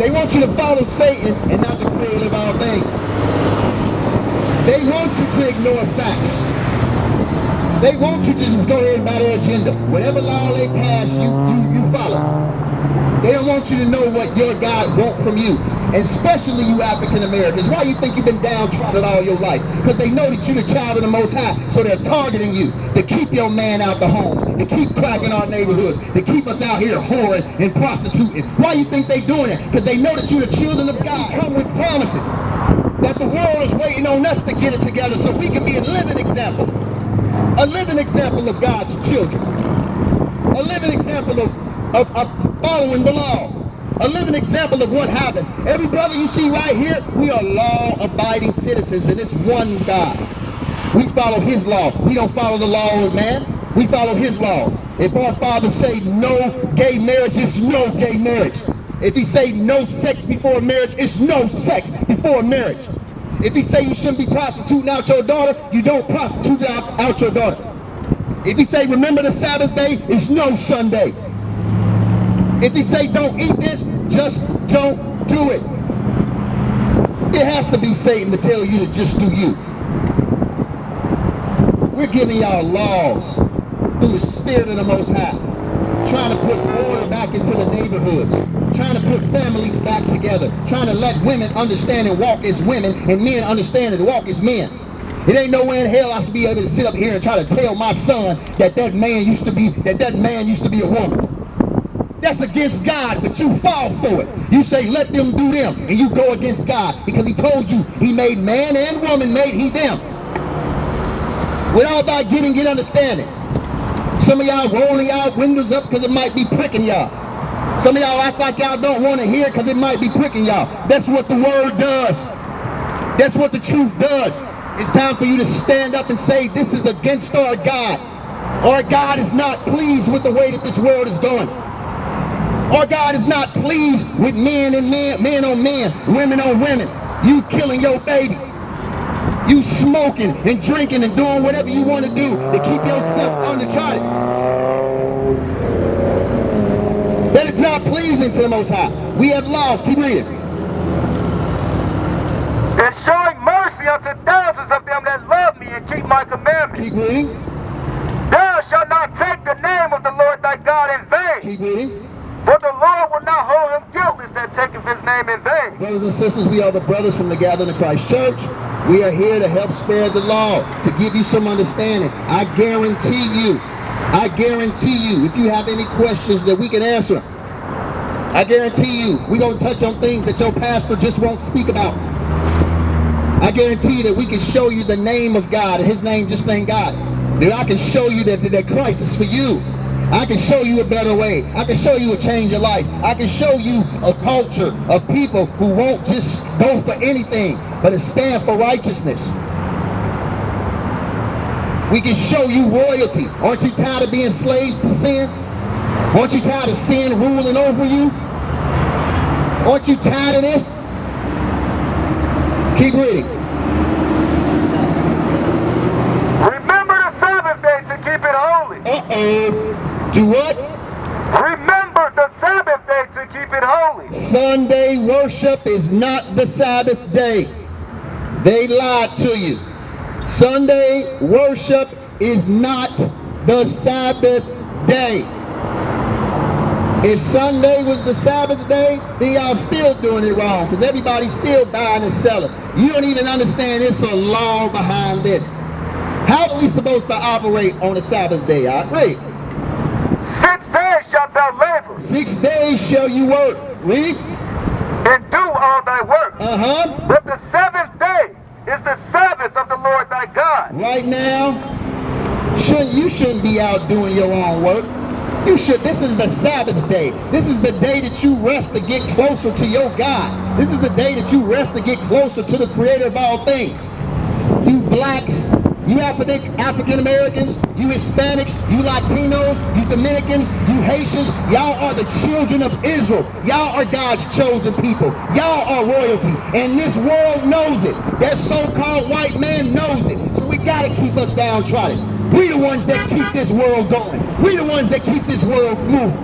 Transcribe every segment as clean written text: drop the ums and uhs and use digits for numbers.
They want you to follow Satan and not the creator of all things. They want you to ignore facts. They want you to just go ahead and by their agenda. Whatever law they pass, you follow. They don't want you to know what your God wants from you, especially you African Americans. Why you think you've been downtrodden all your life? Because they know that you're the child of the Most High, so they're targeting you to keep your man out the homes, to keep cracking our neighborhoods, to keep us out here whoring and prostituting. Why you think they doing it? Because they know that you're the children of God, come with promises, that the world is waiting on us to get it together so we can be a living example of God's children, a living example of following the law, a living example of what happens. Every brother you see right here, we are law-abiding citizens, and it's one God. We follow his law. We don't follow the law of man. We follow his law. If our Father say no gay marriage, it's no gay marriage. If he say no sex before marriage, it's no sex before marriage. If he say you shouldn't be prostituting out your daughter, you don't prostitute out your daughter. If he say remember the Sabbath day, it's no Sunday. If he say don't eat this, just don't do it. It has to be Satan to tell you to just do you. We're giving y'all laws through the Spirit of the Most High, trying to put order back into the neighborhoods, trying to put families back together, trying to let women understand and walk as women and men understand and walk as men. It ain't nowhere in hell I should be able to sit up here and try to tell my son that man used to be a woman. That's against God, but you fall for it. You say let them do them, and you go against God because he told you he made man and woman, made he them. With all thy getting, get understanding. Some of y'all rolling y'all windows up because it might be pricking y'all. Some of y'all act like y'all don't want to hear because it might be pricking y'all. That's what the word does. That's what the truth does. It's time for you to stand up and say this is against our God. Our God is not pleased with the way that this world is going. Our God is not pleased with men on men, women on women. You killing your babies. You smoking and drinking and doing whatever you want to do to keep yourself untrodden. That is not pleasing to the Most High. We have laws. Keep reading. And showing mercy unto thousands of them that love me and keep my commandments. Keep reading. Thou shalt not take the name of the Lord thy God in vain. Keep reading. For the Lord will not hold him guiltless that taketh his name in vain. Brothers and sisters, we are the brothers from the Gathering of Christ Church. We are here to help spread the law, to give you some understanding. I guarantee you, if you have any questions that we can answer, I guarantee you, we're going to touch on things that your pastor just won't speak about. I guarantee you that we can show you the name of God, and his name just ain't God. That I can show you that Christ is for you. I can show you a better way. I can show you a change of life. I can show you a culture of people who won't just go for anything, but stand for righteousness. We can show you royalty. Aren't you tired of being slaves to sin? Aren't you tired of sin ruling over you? Aren't you tired of this? Keep reading. Remember the Sabbath day to keep it holy. Uh-oh. Do what? Remember the Sabbath day to keep it holy. Sunday worship is not the Sabbath day. They lied to you. Sunday worship is not the Sabbath day. If Sunday was the Sabbath day, then y'all still doing it wrong because everybody's still buying and selling. You don't even understand there's a law behind this. How are we supposed to operate on the Sabbath day? Wait. 6 days shalt thou labor. 6 days shall you work. Read. And do all thy work. But the 7th day is the Sabbath of the Lord thy God. Right now, you shouldn't be out doing your own work. You should. This is the Sabbath day. This is the day that you rest to get closer to your God. This is the day that you rest to get closer to the creator of all things. You blacks, you African Americans, you Hispanics, you Latinos, you Dominicans, you Haitians, y'all are the children of Israel. Y'all are God's chosen people. Y'all are royalty. And this world knows it. That so-called white man knows it. So we got to keep us downtrodden. We the ones that keep this world going. We the ones that keep this world moving.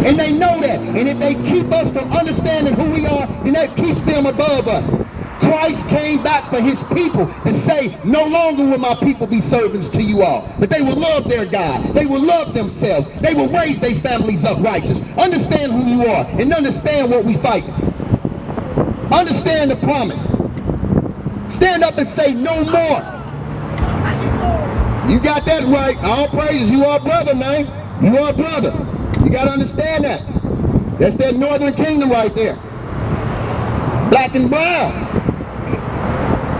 And they know that. And if they keep us from understanding who we are, then that keeps them above us. Christ came back for his people to say, no longer will my people be servants to you all, but they will love their God. They will love themselves. They will raise their families up righteous. Understand who you are and understand what we fight. Understand the promise. Stand up and say, no more. You got that right. All praises. You are brother, man. You are brother. You got to understand that. That's that northern kingdom right there. Black and brown.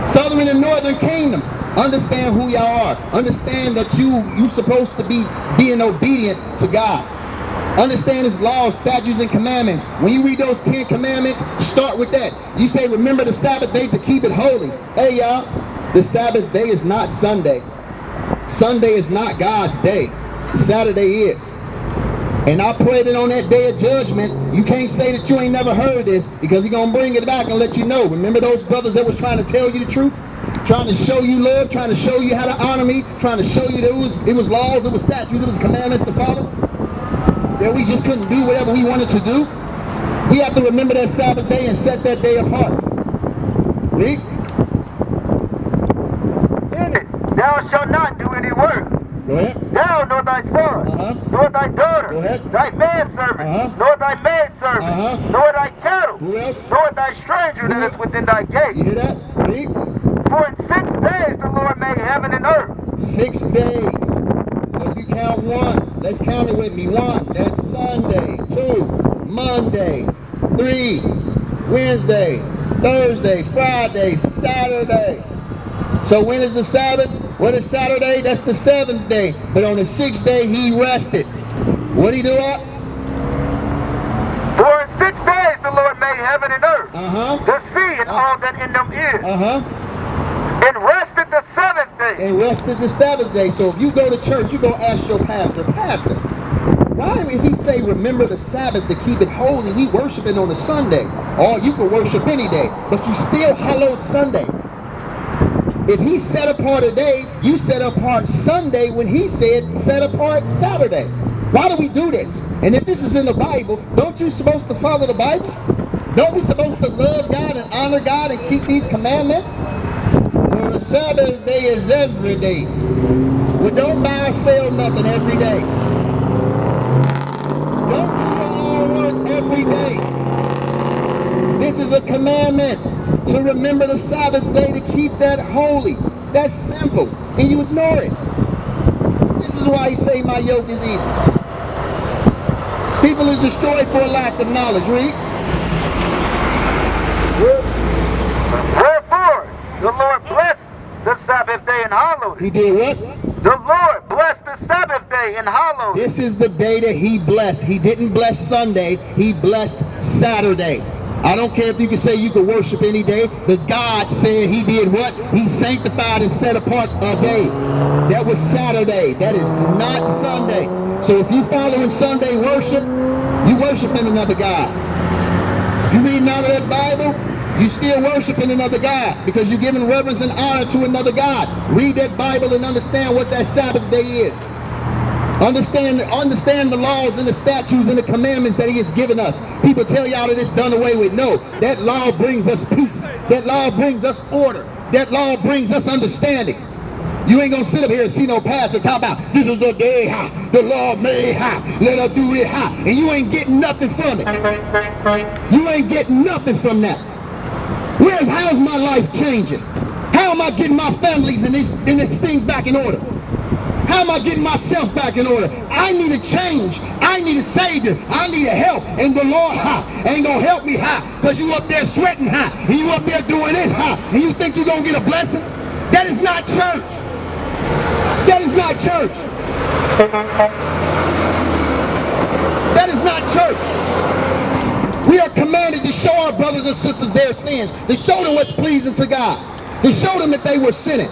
Southern and northern kingdoms. Understand who y'all are. Understand that you supposed to be being obedient to God. Understand his laws, statutes, and commandments. When you read those 10 commandments, start with that. You say, remember the Sabbath day to keep it holy. Hey, y'all, the Sabbath day is not Sunday. Sunday is not God's day. Saturday is. And I pray that on that day of judgment, you can't say that you ain't never heard this, because he's going to bring it back and let you know. Remember those brothers that was trying to tell you the truth? Trying to show you love, trying to show you how to honor me, trying to show you that it was laws, it was statutes, it was commandments to follow? That we just couldn't do whatever we wanted to do? We have to remember that Sabbath day and set that day apart. Read. In it, thou shalt not do any work. Go ahead. Thou nor thy son, nor thy daughter, Go ahead. thy manservant, nor thy maidservant, nor thy cattle, Who else? nor thy stranger that is within thy You gate. hear that? Read. For in 6 days the Lord made heaven and earth. 6 days. So if you count 1, let's count it with me. 1, that's Sunday. 2, Monday. 3, Wednesday. Thursday, Friday, Saturday. So when is the Sabbath? What is Saturday? That's the 7th day. But on the 6th day, he rested. What did he do up? For in 6 days the Lord made heaven and earth, the sea and all that in them is, and rested the 7th day. And rested the 7th day. So if you go to church, you go ask your pastor, Pastor, why if he say remember the Sabbath to keep it holy, we worshiping on a Sunday? Or you can worship any day, but you still hallowed Sunday. If he set apart a day, you set apart Sunday when he said set apart Saturday. Why do we do this? And if this is in the Bible, don't you supposed to follow the Bible? Don't we supposed to love God and honor God and keep these commandments? Well, the Sabbath day is every day. Well, don't buy or sell nothing every day. Don't do your own work every day. This is a commandment to remember the Sabbath day, to keep that holy. That's simple. And you ignore it. This is why he say my yoke is easy. People is destroyed for a lack of knowledge. Read. Wherefore the Lord blessed the Sabbath day and hallowed it. He did what? The Lord blessed the Sabbath day and hallowed it. This is the day that he blessed. He didn't bless Sunday. He blessed Saturday. I don't care if you can say you can worship any day. The God said he did what? He sanctified and set apart a day. That was Saturday. That is not Sunday. So if you following Sunday worship, you worshiping another God. If you reading out of that Bible, you still worshiping another God because you're giving reverence and honor to another God. Read that Bible and understand what that Sabbath day is. Understand the laws and the statutes and the commandments that he has given us. People tell y'all that it's done away with. No, that law brings us peace. That law brings us order. That law brings us understanding. You ain't gonna sit up here and see no pastor talk about this is the day the Lord made, let us do it, and you ain't getting nothing from it. You ain't getting nothing from that. How's my life changing? How am I getting my families and these things back in order? How am I getting myself back in order? I need a change. I need a savior. I need a help. And the Lord ain't gonna help me because you up there sweating and you up there doing this and you think you're gonna get a blessing? That is not church. That is not church. That is not church. We are commanded to show our brothers and sisters their sins, to show them what's pleasing to God, to show them that they were sinning.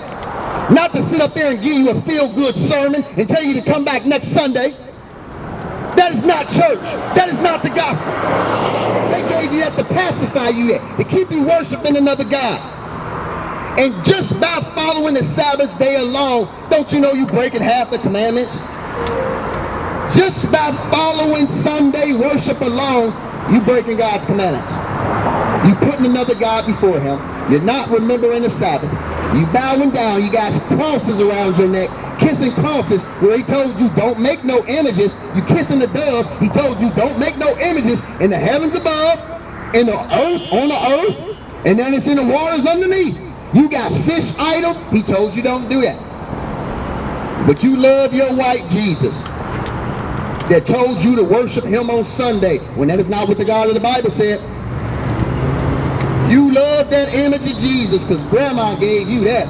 Not to sit up there and give you a feel-good sermon and tell you to come back next Sunday. That is not church. That is not the gospel. They gave you that to pacify you, to keep you worshiping another God. And just by following the Sabbath day alone, don't you know you breaking half the commandments? Just by following Sunday worship alone, you breaking God's commandments. You putting another God before him. You're not remembering the Sabbath. You bowing down. You got crosses around your neck, kissing crosses where he told you don't make no images. You kissing the dove. He told you don't make no images in the heavens above, in the earth, on the earth, and then it's in the waters underneath. You got fish idols. He told you don't do that. But you love your white Jesus that told you to worship him on Sunday when that is not what the God of the Bible said. You love that image of Jesus because grandma gave you that,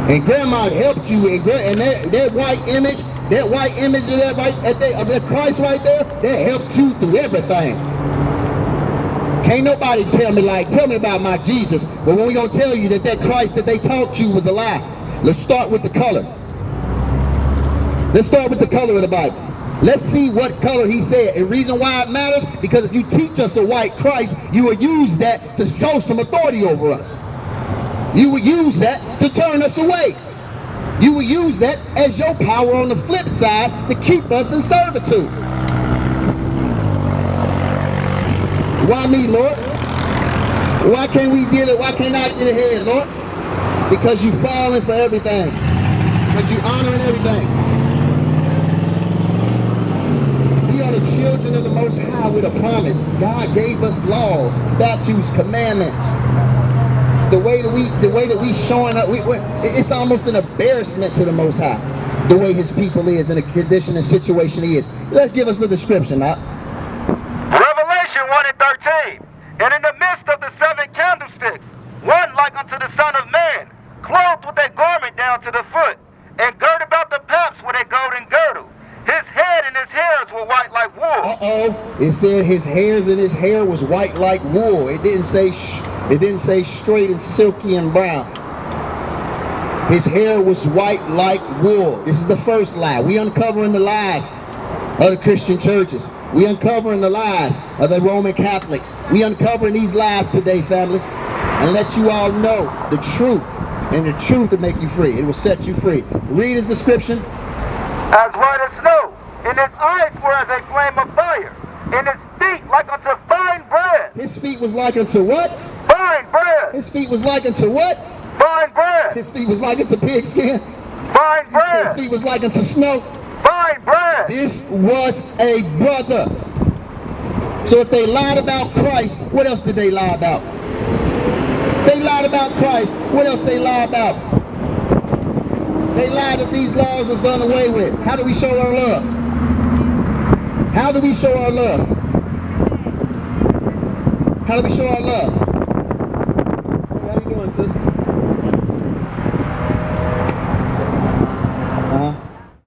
and grandma helped you, and that white image of that Christ right there, that helped you through everything. Can't nobody tell me about my Jesus, but when we gonna tell you that Christ that they taught you was a lie? Let's start with the color. Let's start with the color of the Bible. Let's see what color he said. And the reason why it matters, because if you teach us a white Christ, you will use that to show some authority over us. You will use that to turn us away. You will use that as your power on the flip side to keep us in servitude. Why me, Lord? Why can't we get it? Why can't I get ahead, Lord? Because you falling for everything. Because you honoring everything. We are the children of the Most High with a promise. God gave us laws, statutes, commandments. The way that we showing up, it's almost an embarrassment to the Most High. The way his people is and the condition and situation he is. Let's give us the description now. Revelation 1:13. And in the midst of the 7 candlesticks, one like unto the Son of Man, clothed with a garment down to the foot, and girt about the paps with a golden girdle. His head and his hairs were white like wool. It said his hairs and his hair was white like wool. It didn't say straight and silky and brown. His hair was white like wool. This is the first lie. We uncovering the lies of the Christian churches. We uncovering the lies of the Roman Catholics. We uncovering these lies today, family, and let you all know the truth. And the truth will make you free. It will set you free. Read his description. As white as snow, and his eyes were as a flame of fire, and his feet like unto fine bread. His feet was like unto what? Fine bread. His feet was like unto what? Fine bread. His feet was like unto pigskin. Fine bread. His feet was like unto snow. Fine bread. This was a brother. So if they lied about Christ, what else did they lie about? They lied about Christ. What else they lie about? They lied that these laws was done away with. How do we show our love? How do we show our love? How do we show our love?